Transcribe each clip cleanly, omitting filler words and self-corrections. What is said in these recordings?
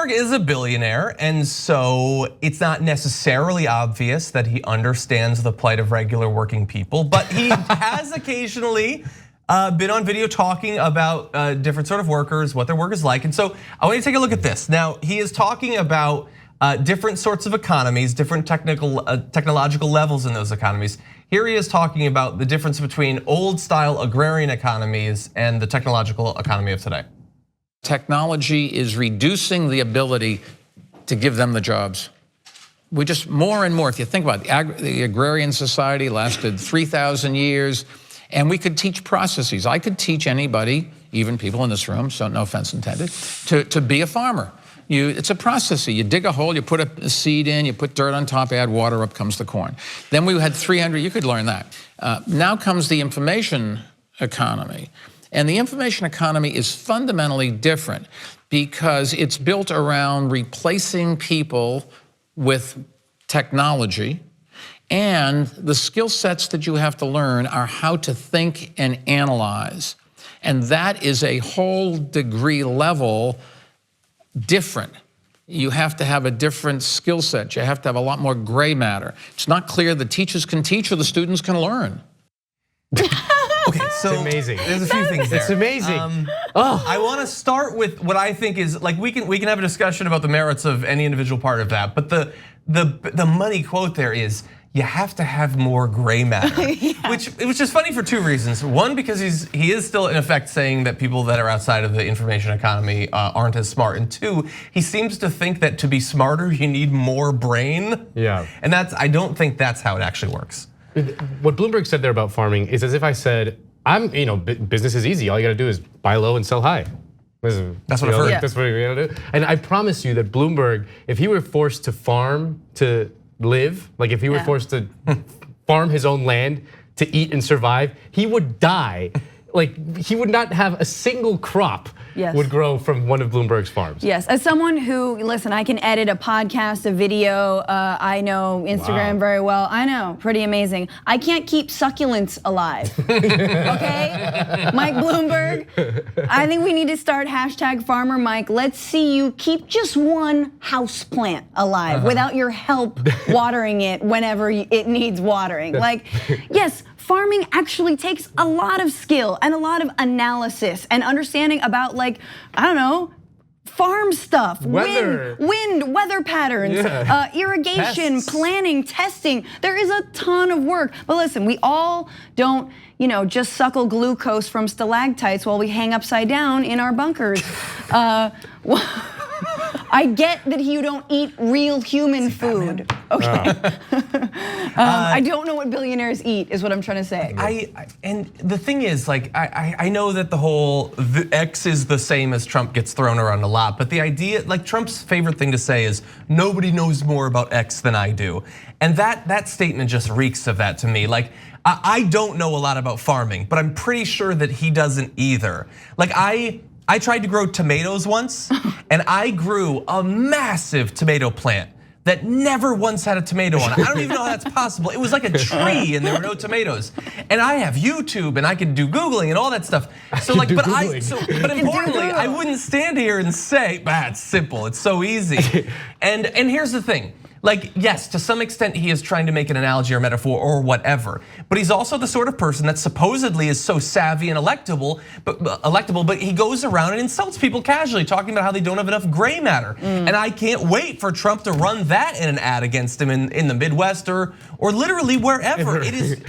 Bloomberg is a billionaire, and so it's not necessarily obvious that he understands the plight of regular working people, but he has occasionally been on video talking about different sort of workers, what their work is like. And so I want you to take a look at this. Now, he is talking about different sorts of economies, different technological levels in those economies. Here he is talking about the difference between old style agrarian economies and the technological economy of today. Technology is reducing the ability to give them the jobs. We just more and more, if you think about it, the agrarian society lasted 3,000 years, and we could teach processes. I could teach anybody, even people in this room, so no offense intended, to be a farmer. It's a process. You dig a hole, you put a seed in, you put dirt on top, add water, up comes the corn. Then we had 300, you could learn that. Now comes the information economy. And the information economy is fundamentally different because it's built around replacing people with technology. And the skill sets that you have to learn are how to think and analyze. And that is a whole degree level different. You have to have a different skill set. You have to have a lot more gray matter. It's not clear the teachers can teach or the students can learn. Okay, so it's amazing. There's a few things there. It's amazing. I want to start with what I think is like we can have a discussion about the merits of any individual part of that, but the money quote there is you have to have more gray matter, Yeah. which is funny for two reasons. One, because he is still in effect saying that people that are outside of the information economy aren't as smart, and two, he seems to think that to be smarter you need more brain. Yeah, and I don't think that's how it actually works. What Bloomberg said there about farming is as if I said, business is easy. All you got to do is buy low and sell high. That's what I've heard. That's what you're gonna do. And I promise you that Bloomberg, if he were forced to farm to live, like if he were forced to farm his own land to eat and survive, he would die. Like he would not have a single crop would grow from one of Bloomberg's farms. Yes, as someone who, listen, I can edit a podcast, a video, I know Instagram very well. I know, pretty amazing. I can't keep succulents alive, okay? Mike Bloomberg, I think we need to start hashtag Farmer Mike. Let's see you keep just one house plant alive without your help watering it whenever it needs watering. Like, yes, farming actually takes a lot of skill and a lot of analysis and understanding about, like, I don't know, farm stuff, wind, weather patterns, irrigation, pests, planning, testing. There is a ton of work. But listen, we all don't, just suckle glucose from stalactites while we hang upside down in our bunkers. I get that you don't eat real human food. Okay. I don't know what billionaires eat, is what I'm trying to say. And the thing is, like, I know that the X is the same as Trump gets thrown around a lot, but the idea, like Trump's favorite thing to say is, nobody knows more about X than I do. And that statement just reeks of that to me. Like, I don't know a lot about farming, but I'm pretty sure that he doesn't either. Like I tried to grow tomatoes once, and I grew a massive tomato plant that never once had a tomato on it. I don't even know how that's possible. It was like a tree and there were no tomatoes. And I have YouTube and I can do Googling and all that stuff. So like, but importantly, I wouldn't stand here and say, it's simple, it's so easy. And here's the thing. Like, yes, to some extent he is trying to make an analogy or metaphor or whatever, but he's also the sort of person that supposedly is so savvy and electable, but he goes around and insults people casually, talking about how they don't have enough gray matter. And I can't wait for Trump to run that in an ad against him in the Midwest or literally wherever. It is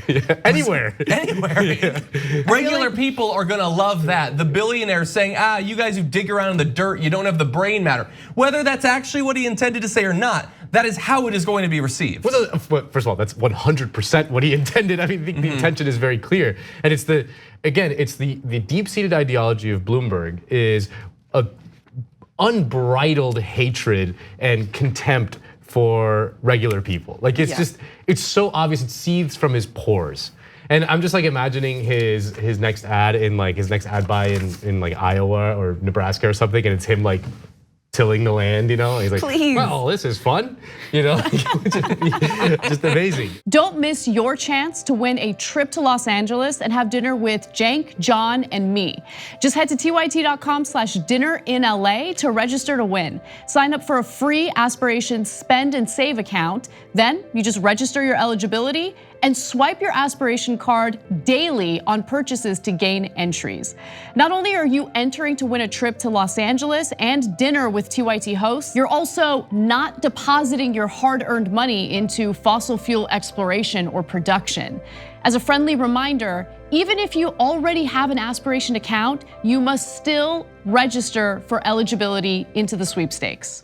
anywhere. Anywhere. Regular people are gonna love that. The billionaire saying, you guys who dig around in the dirt, you don't have the brain matter. Whether that's actually what he intended to say or not, that is how it is going to be received. Well, first of all, that's 100% what he intended. I mean, the intention is very clear. And it's the deep-seated ideology of Bloomberg is a unbridled hatred and contempt for regular people. Like it's so obvious, it seethes from his pores. And I'm just like imagining his next ad in like his next ad buy in like Iowa or Nebraska or something, and it's him like tilling the land, you know? He's like, Please. well, this is fun, you know? Just amazing. Don't miss your chance to win a trip to Los Angeles and have dinner with Cenk, John, and me. Just head to tyt.com/dinnerinla to register to win. Sign up for a free Aspirations Spend and Save account. Then you just register your eligibility and swipe your aspiration card daily on purchases to gain entries. Not only are you entering to win a trip to Los Angeles and dinner with TYT hosts, you're also not depositing your hard-earned money into fossil fuel exploration or production. As a friendly reminder, even if you already have an aspiration account, you must still register for eligibility into the sweepstakes.